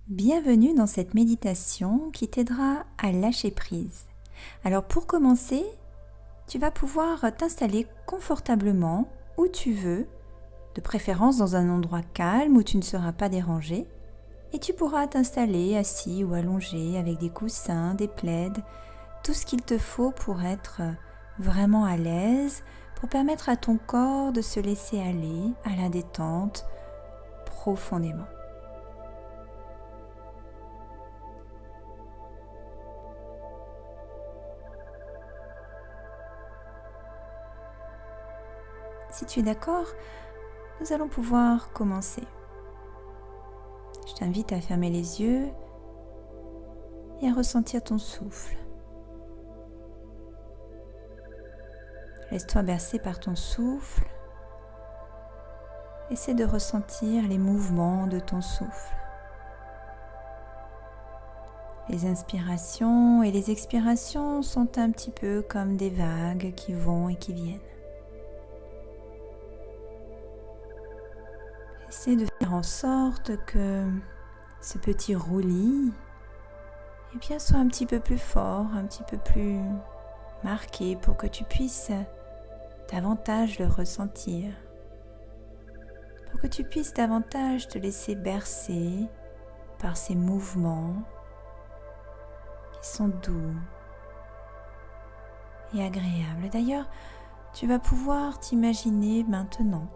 Bienvenue dans cette méditation qui t'aidera à lâcher prise. Alors pour commencer, tu vas pouvoir t'installer confortablement où tu veux, de préférence dans un endroit calme où tu ne seras pas dérangé, et tu pourras t'installer assis ou allongé avec des coussins, des plaids, tout ce qu'il te faut pour être vraiment à l'aise, pour permettre à ton corps de se laisser aller à la détente profondément. Si tu es d'accord, nous allons pouvoir commencer. Je t'invite à fermer les yeux et à ressentir ton souffle. Laisse-toi bercer par ton souffle. Essaie de ressentir les mouvements de ton souffle. Les inspirations et les expirations sont un petit peu comme des vagues qui vont et qui viennent. Essaie de faire en sorte que ce petit roulis soit un petit peu plus fort, un petit peu plus marqué pour que tu puisses davantage le ressentir, pour que tu puisses davantage te laisser bercer par ces mouvements qui sont doux et agréables. D'ailleurs, tu vas pouvoir t'imaginer maintenant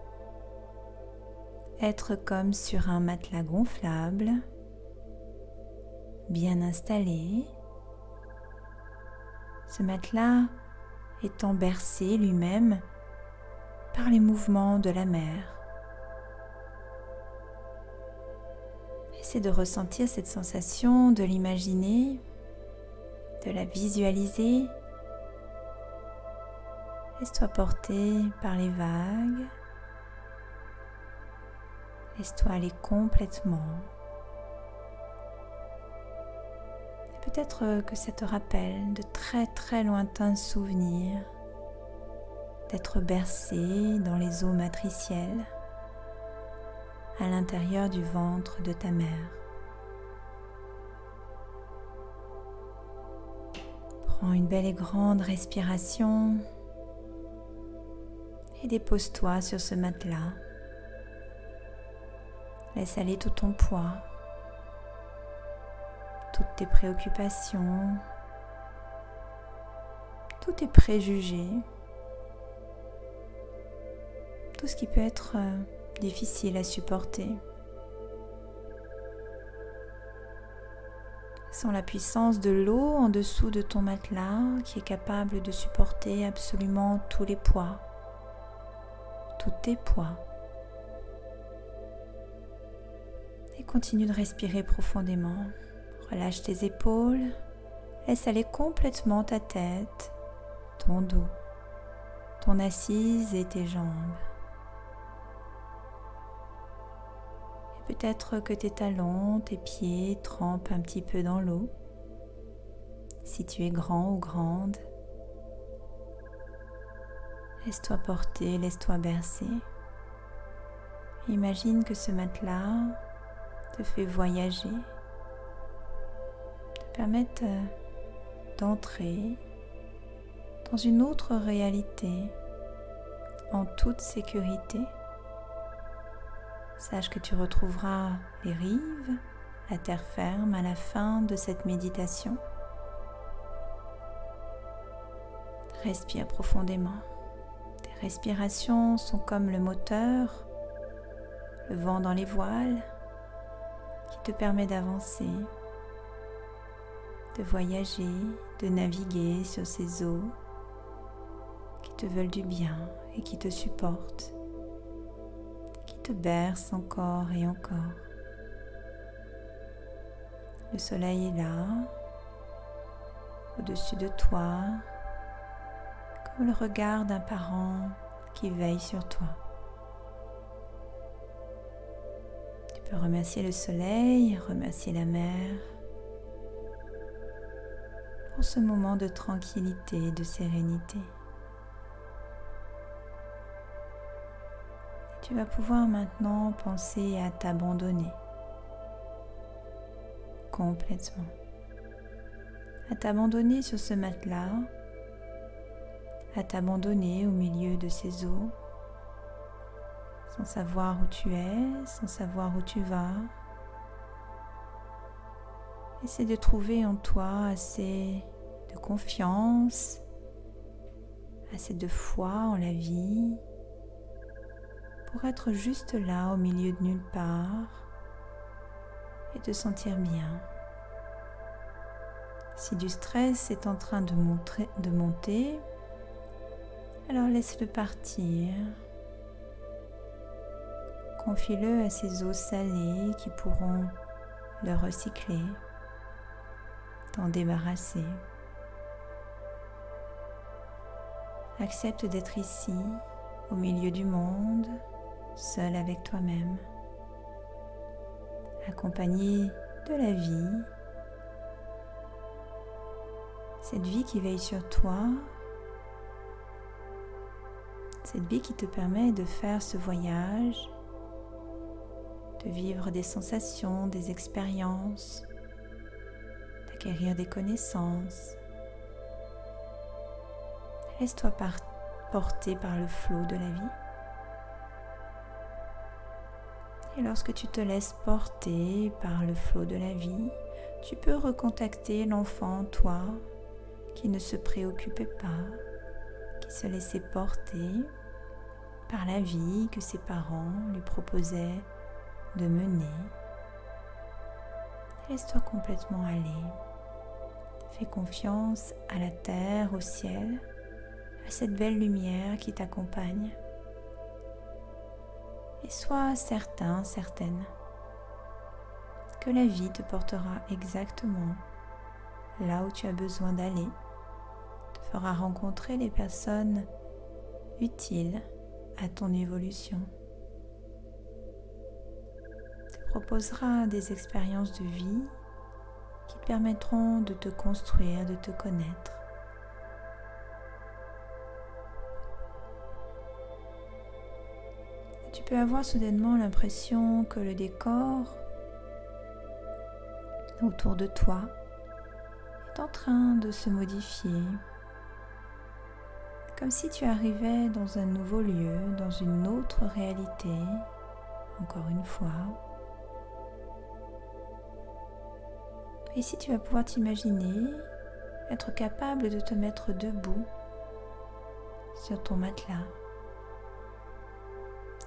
être comme sur un matelas gonflable, bien installé, ce matelas étant bercé lui-même par les mouvements de la mer. Essaie de ressentir cette sensation, de l'imaginer, de la visualiser. Laisse-toi porter par les vagues. Laisse-toi aller complètement. Et peut-être que ça te rappelle de très très lointains souvenirs d'être bercé dans les eaux matricielles à l'intérieur du ventre de ta mère. Prends une belle et grande respiration et dépose-toi sur ce matelas. Laisse aller tout ton poids, toutes tes préoccupations, tous tes préjugés, tout ce qui peut être difficile à supporter. Sens la puissance de l'eau en dessous de ton matelas qui est capable de supporter absolument tous les poids, tous tes poids. Et continue de respirer profondément. Relâche tes épaules, laisse aller complètement ta tête, ton dos, ton assise et tes jambes. Et peut-être que tes talons, tes pieds trempent un petit peu dans l'eau. Si tu es grand ou grande, laisse-toi porter, laisse-toi bercer. Imagine que ce matelas te fait voyager, te permettre d'entrer dans une autre réalité en toute sécurité. Sache que tu retrouveras les rives, la terre ferme à la fin de cette méditation. Respire profondément. Tes respirations sont comme le moteur, le vent dans les voiles qui te permet d'avancer, de voyager, de naviguer sur ces eaux qui te veulent du bien et qui te supportent, qui te bercent encore et encore. Le soleil est là, au-dessus de toi, comme le regard d'un parent qui veille sur toi. Tu peux remercier le soleil, remercier la mer pour ce moment de tranquillité, de sérénité. Tu vas pouvoir maintenant penser à t'abandonner. complètement, à t'abandonner sur ce matelas, à t'abandonner au milieu de ces eaux, sans savoir où tu es, sans savoir où tu vas. Essaie de trouver en toi assez de confiance, assez de foi en la vie, pour être juste là au milieu de nulle part et te sentir bien. Si du stress est en train de monter, alors laisse-le partir. Confie-le à ces eaux salées qui pourront le recycler, t'en débarrasser. Accepte d'être ici, au milieu du monde, seul avec toi-même, accompagné de la vie, cette vie qui veille sur toi, cette vie qui te permet de faire ce voyage, de vivre des sensations, des expériences, d'acquérir des connaissances. Laisse-toi porter par le flot de la vie. Et lorsque tu te laisses porter par le flot de la vie, tu peux recontacter l'enfant en toi qui ne se préoccupait pas, qui se laissait porter par la vie que ses parents lui proposaient de mener. Laisse-toi complètement aller. Fais confiance à la terre, au ciel, à cette belle lumière qui t'accompagne. Et sois certain, certaine, que la vie te portera exactement là où tu as besoin d'aller, te fera rencontrer les personnes utiles à ton évolution, te proposera des expériences de vie qui te permettront de te construire, de te connaître. Tu peux avoir soudainement l'impression que le décor autour de toi est en train de se modifier, comme si tu arrivais dans un nouveau lieu, dans une autre réalité, encore une fois. Et si tu vas pouvoir t'imaginer être capable de te mettre debout sur ton matelas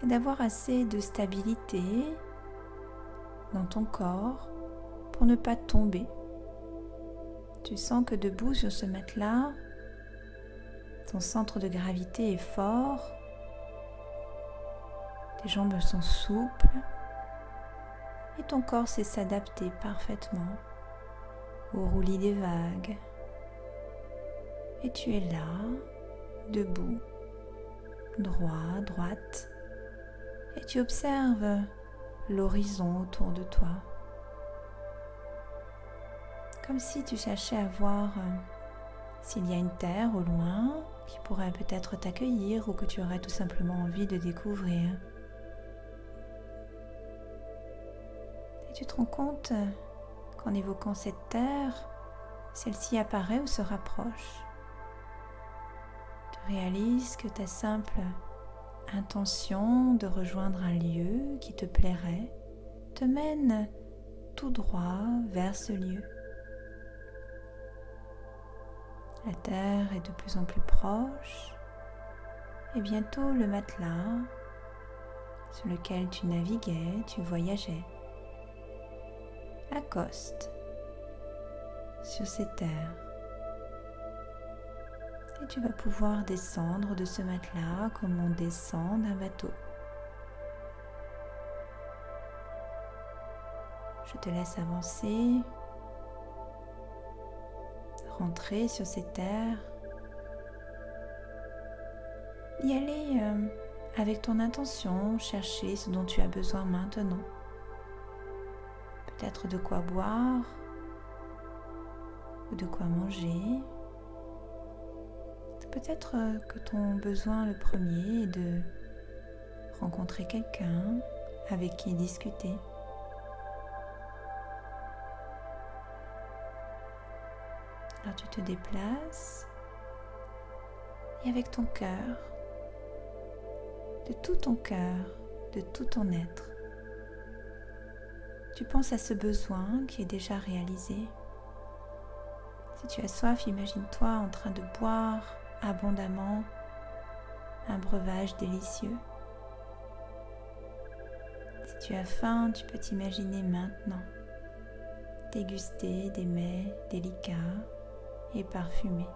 et d'avoir assez de stabilité dans ton corps pour ne pas tomber. Tu sens que debout sur ce matelas, ton centre de gravité est fort, tes jambes sont souples et ton corps sait s'adapter parfaitement au roulis des vagues. Et tu es là, debout, droit, droite, et tu observes l'horizon autour de toi, comme si tu cherchais à voir s'il y a une terre au loin qui pourrait peut-être t'accueillir ou que tu aurais tout simplement envie de découvrir. Et tu te rends compte qu'en évoquant cette terre, celle-ci apparaît ou se rapproche. Tu réalises que ta simple intention de rejoindre un lieu qui te plairait te mène tout droit vers ce lieu. La terre est de plus en plus proche et bientôt le matelas sur lequel tu naviguais, tu voyageais, accoste sur ces terres. Et tu vas pouvoir descendre de ce matelas comme on descend d'un bateau. Je te laisse avancer, rentrer sur ces terres, y aller avec ton intention, chercher ce dont tu as besoin maintenant. Peut-être de quoi boire ou de quoi manger. Peut-être que ton besoin le premier est de rencontrer quelqu'un avec qui discuter. Alors tu te déplaces et avec ton cœur, de tout ton cœur, de tout ton être, tu penses à ce besoin qui est déjà réalisé. Si tu as soif, imagine-toi en train de boire abondamment un breuvage délicieux. Si tu as faim, tu peux t'imaginer maintenant déguster des mets délicats et parfumés.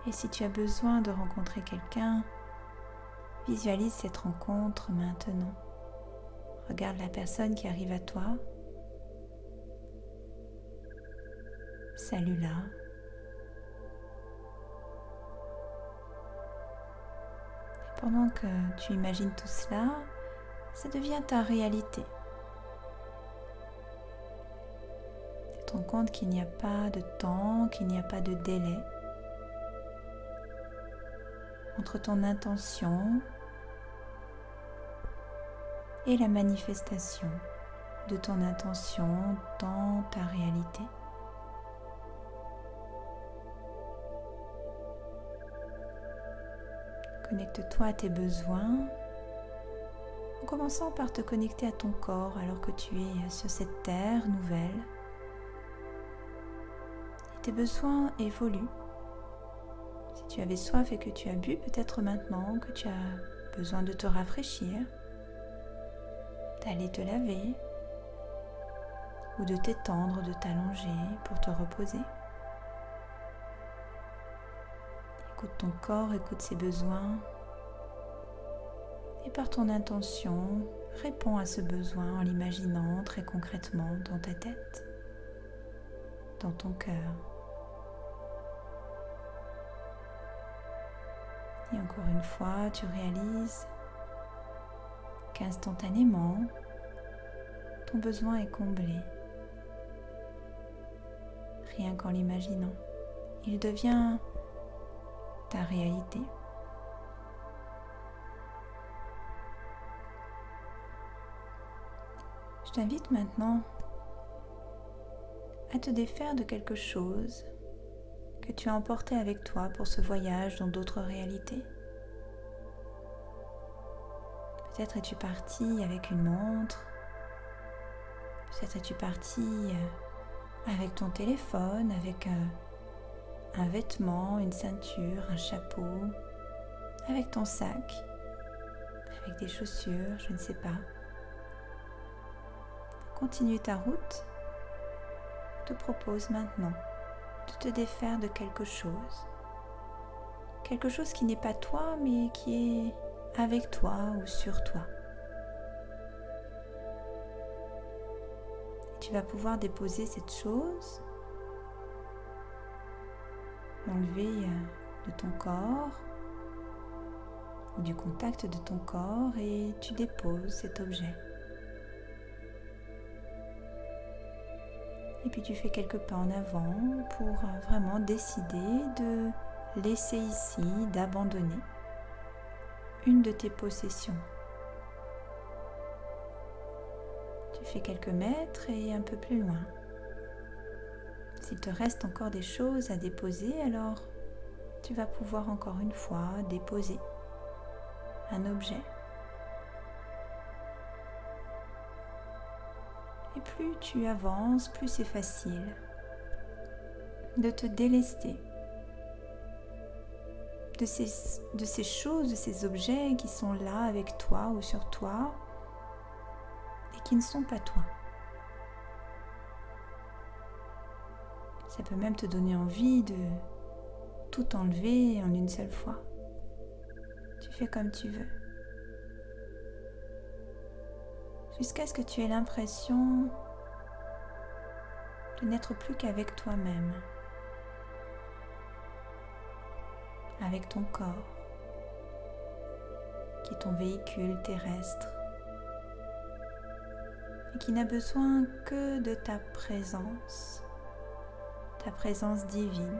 Et si tu as besoin de rencontrer quelqu'un, visualise cette rencontre maintenant. Regarde la personne qui arrive à toi. Salue-la. Et pendant que tu imagines tout cela, ça devient ta réalité. Tu te rends compte qu'il n'y a pas de temps, qu'il n'y a pas de délai entre ton intention et la manifestation de ton intention dans ta réalité. Connecte-toi à tes besoins en commençant par te connecter à ton corps alors que tu es sur cette terre nouvelle. Et tes besoins évoluent. Si tu avais soif et que tu as bu, peut-être maintenant que tu as besoin de te rafraîchir, d'aller te laver ou de t'étendre, de t'allonger pour te reposer. Écoute ton corps, écoute ses besoins et par ton intention, réponds à ce besoin en l'imaginant très concrètement dans ta tête, dans ton cœur. Et encore une fois, tu réalises qu'instantanément, ton besoin est comblé. Rien qu'en l'imaginant, il devient ta réalité. Je t'invite maintenant à te défaire de quelque chose que tu as emporté avec toi pour ce voyage dans d'autres réalités. Peut-être es-tu parti avec une montre, peut-être es-tu parti avec ton téléphone, avec un vêtement, une ceinture, un chapeau, avec ton sac, avec des chaussures, je ne sais pas. Continue ta route. Je te propose maintenant de te défaire de quelque chose qui n'est pas toi mais qui est avec toi ou sur toi. Et tu vas pouvoir déposer cette chose, l'enlever de ton corps ou du contact de ton corps et tu déposes cet objet. Et puis tu fais quelques pas en avant pour vraiment décider de laisser ici, d'abandonner une de tes possessions. Tu fais quelques mètres et un peu plus loin. S'il te reste encore des choses à déposer, alors tu vas pouvoir encore une fois déposer un objet. Et plus tu avances, plus c'est facile de te délester de ces choses, de ces objets qui sont là avec toi ou sur toi et qui ne sont pas toi. Ça peut même te donner envie de tout enlever en une seule fois. Tu fais comme tu veux. Jusqu'à ce que tu aies l'impression de n'être plus qu'avec toi-même, avec ton corps, qui est ton véhicule terrestre et qui n'a besoin que de ta présence divine,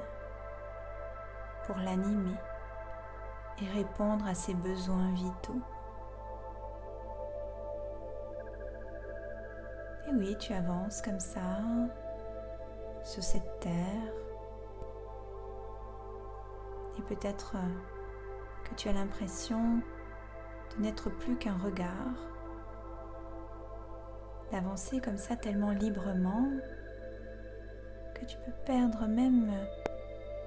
pour l'animer et répondre à ses besoins vitaux. Et oui, tu avances comme ça, sur cette terre. Et peut-être que tu as l'impression de n'être plus qu'un regard, d'avancer comme ça tellement librement que tu peux perdre même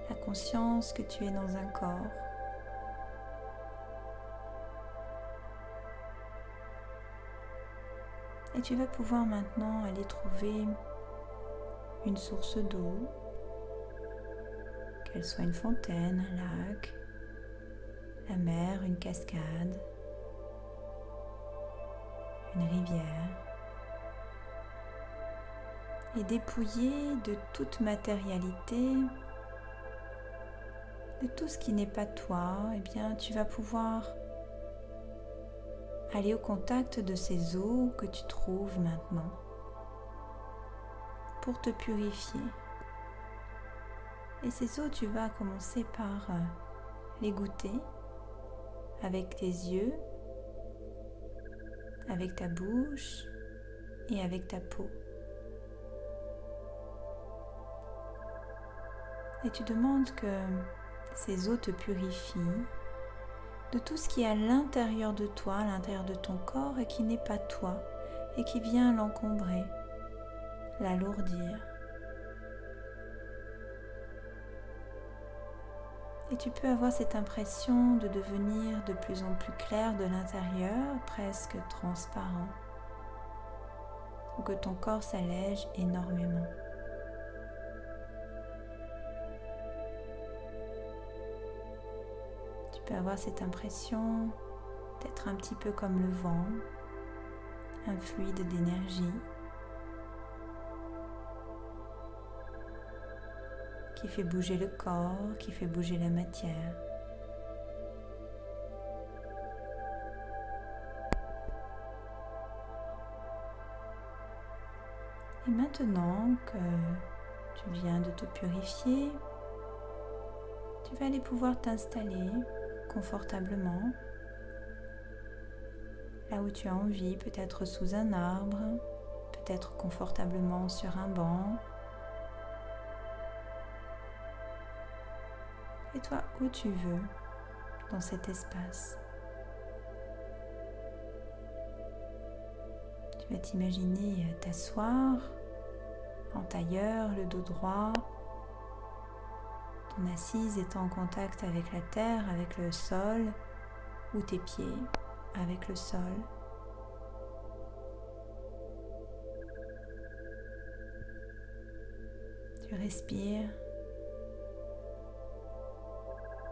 la conscience que tu es dans un corps. Et tu vas pouvoir maintenant aller trouver une source d'eau, qu'elle soit une fontaine, un lac, la mer, une cascade, une rivière, et dépouillée de toute matérialité, de tout ce qui n'est pas toi, eh bien tu vas pouvoir aller au contact de ces eaux que tu trouves maintenant pour te purifier. Et ces eaux, tu vas commencer par les goûter avec tes yeux, avec ta bouche et avec ta peau. Et tu demandes que ces eaux te purifient de tout ce qui est à l'intérieur de toi, à l'intérieur de ton corps et qui n'est pas toi et qui vient l'encombrer, l'alourdir. Et tu peux avoir cette impression de devenir de plus en plus clair de l'intérieur, presque transparent, ou que ton corps s'allège énormément. Tu peux avoir cette impression d'être un petit peu comme le vent, un fluide d'énergie qui fait bouger le corps, qui fait bouger la matière. Et maintenant que tu viens de te purifier, tu vas aller pouvoir t'installer confortablement là où tu as envie, peut-être sous un arbre, peut-être confortablement sur un banc. Et toi, où tu veux dans cet espace. Tu vas t'imaginer t'asseoir en tailleur, le dos droit, ton assise étant en contact avec la terre, avec le sol, ou tes pieds avec le sol. Tu respires.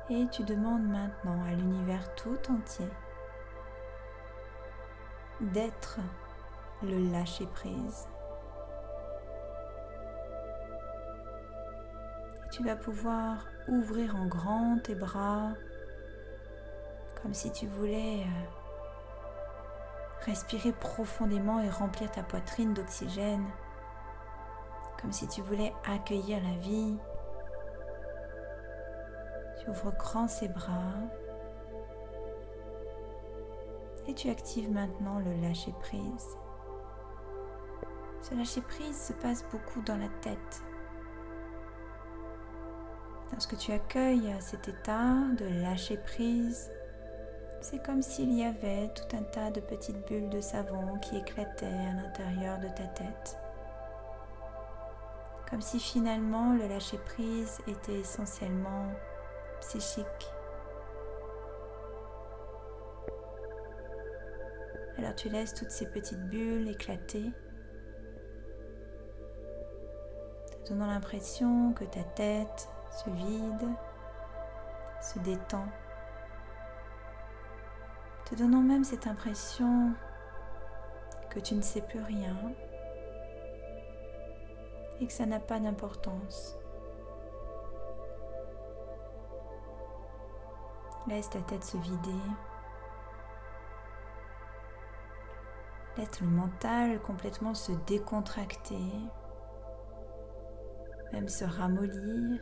Et tu demandes maintenant à l'univers tout entier d'être le lâcher-prise. Tu vas pouvoir ouvrir en grand tes bras, comme si tu voulais respirer profondément et remplir ta poitrine d'oxygène, comme si tu voulais accueillir la vie. Tu ouvres grand ces bras et tu actives maintenant le lâcher-prise. Ce lâcher-prise se passe beaucoup dans la tête. Lorsque tu accueilles cet état de lâcher-prise, c'est comme s'il y avait tout un tas de petites bulles de savon qui éclataient à l'intérieur de ta tête. Comme si finalement le lâcher-prise était essentiellement psychique. Alors tu laisses toutes ces petites bulles éclater, te donnant l'impression que ta tête se vide, se détend, te donnant même cette impression que tu ne sais plus rien et que ça n'a pas d'importance. Laisse ta tête se vider. Laisse le mental complètement se décontracter, même se ramollir,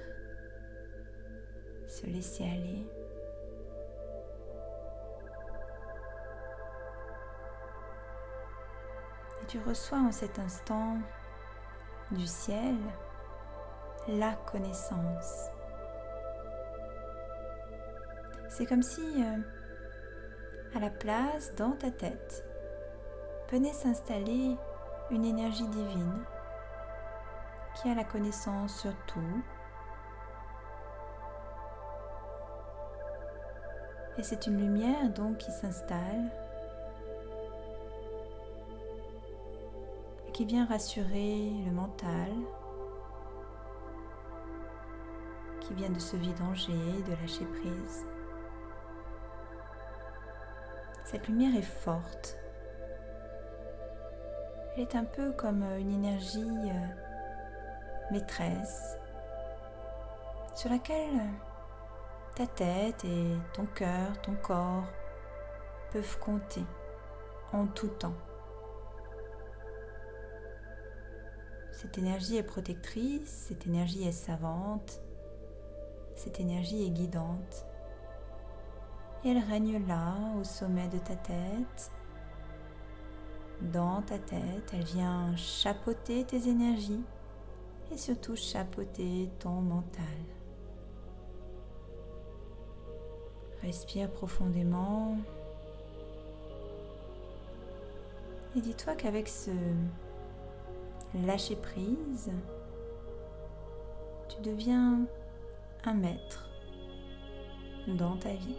se laisser aller. Et tu reçois en cet instant du ciel la connaissance. C'est comme si, à la place, dans ta tête, venait s'installer une énergie divine qui a la connaissance sur tout. Et c'est une lumière donc qui s'installe et qui vient rassurer le mental, qui vient de se vidanger, de lâcher prise. Cette lumière est forte. Elle est un peu comme une énergie maîtresse sur laquelle ta tête et ton cœur, ton corps peuvent compter en tout temps. Cette énergie est protectrice, cette énergie est savante, cette énergie est guidante. Et elle règne là, au sommet de ta tête. Dans ta tête, elle vient chapeauter tes énergies et surtout chapeauter ton mental. Respire profondément et dis-toi qu'avec ce lâcher prise, tu deviens un maître dans ta vie.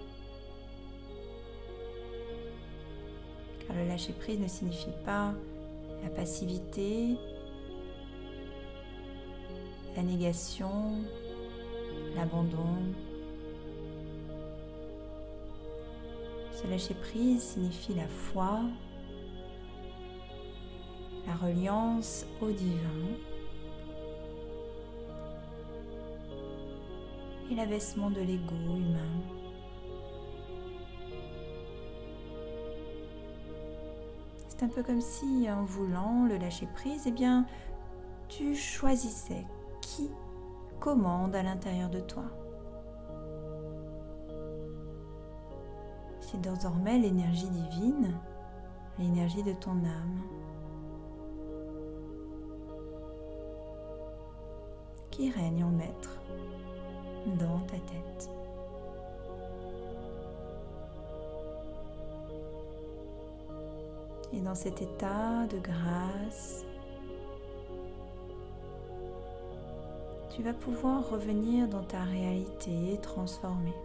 Car le lâcher prise ne signifie pas la passivité, la négation, l'abandon. Ce lâcher prise signifie la foi, la reliance au divin et l'abaissement de l'ego humain. C'est un peu comme si, en voulant le lâcher prise, eh bien, tu choisissais qui commande à l'intérieur de toi. C'est désormais l'énergie divine, l'énergie de ton âme, qui règne en maître dans ta tête. Et dans cet état de grâce, tu vas pouvoir revenir dans ta réalité transformée.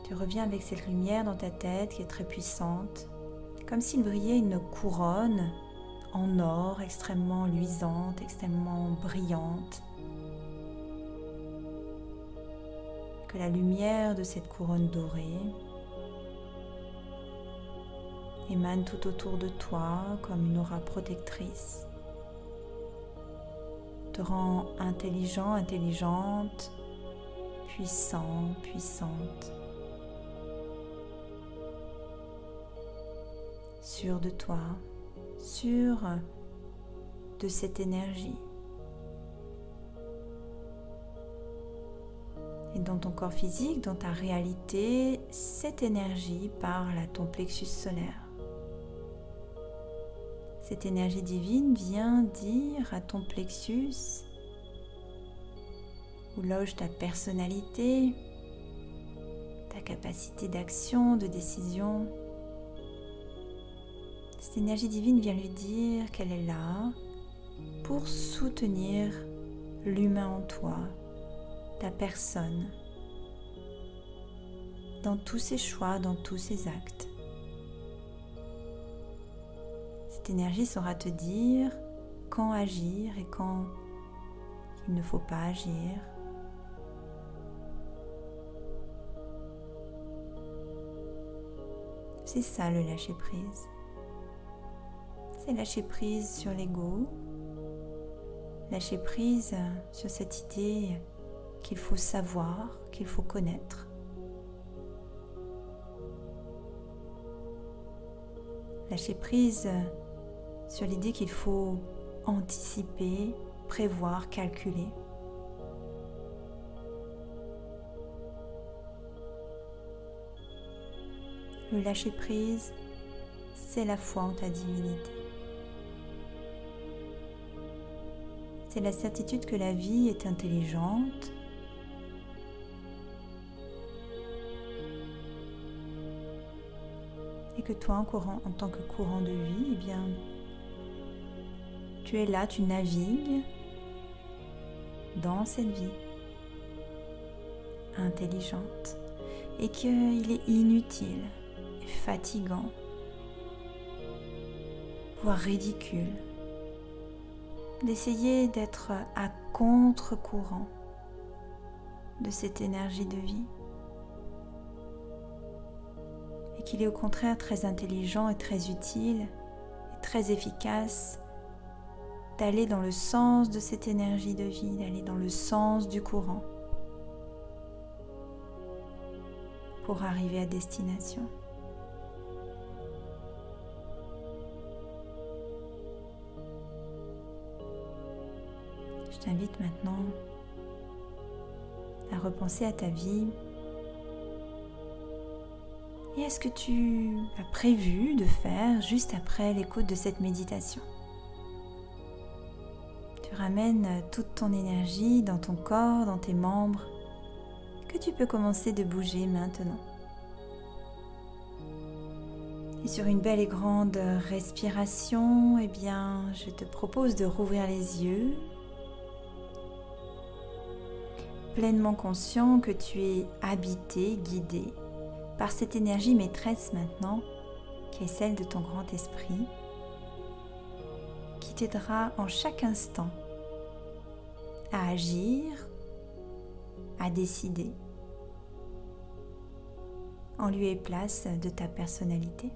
Tu reviens avec cette lumière dans ta tête qui est très puissante, comme s'il brillait une couronne en or extrêmement luisante, extrêmement brillante. Que la lumière de cette couronne dorée émane tout autour de toi comme une aura protectrice, te rend intelligent, intelligente, puissant, puissante, sûr de toi, sûr de cette énergie. Et dans ton corps physique, dans ta réalité, cette énergie parle à ton plexus solaire. Cette énergie divine vient dire à ton plexus où loge ta personnalité, ta capacité d'action, de décision. Cette énergie divine vient lui dire qu'elle est là pour soutenir l'humain en toi, ta personne, dans tous ses choix, dans tous ses actes. Cette énergie saura te dire quand agir et quand il ne faut pas agir. C'est ça le lâcher prise. C'est lâcher prise sur l'ego, lâcher prise sur cette idée qu'il faut savoir, qu'il faut connaître. Lâcher prise sur l'idée qu'il faut anticiper, prévoir, calculer. Le lâcher prise, c'est la foi en ta divinité. C'est la certitude que la vie est intelligente, et que toi, en tant que courant de vie, eh bien, tu es là, tu navigues dans cette vie intelligente et qu'il est inutile et fatigant, voire ridicule, d'essayer d'être à contre-courant de cette énergie de vie. Et qu'il est au contraire très intelligent et très utile et très efficace d'aller dans le sens de cette énergie de vie, d'aller dans le sens du courant pour arriver à destination. Je t'invite maintenant à repenser à ta vie et à ce que tu as prévu de faire juste après l'écoute de cette méditation. Tu ramènes toute ton énergie dans ton corps, dans tes membres, que tu peux commencer de bouger maintenant. Et sur une belle et grande respiration, eh bien, je te propose de rouvrir les yeux, pleinement conscient que tu es habité, guidé par cette énergie maîtresse maintenant, qui est celle de ton grand esprit, qui t'aidera en chaque instant à agir, à décider, en lieu et place de ta personnalité.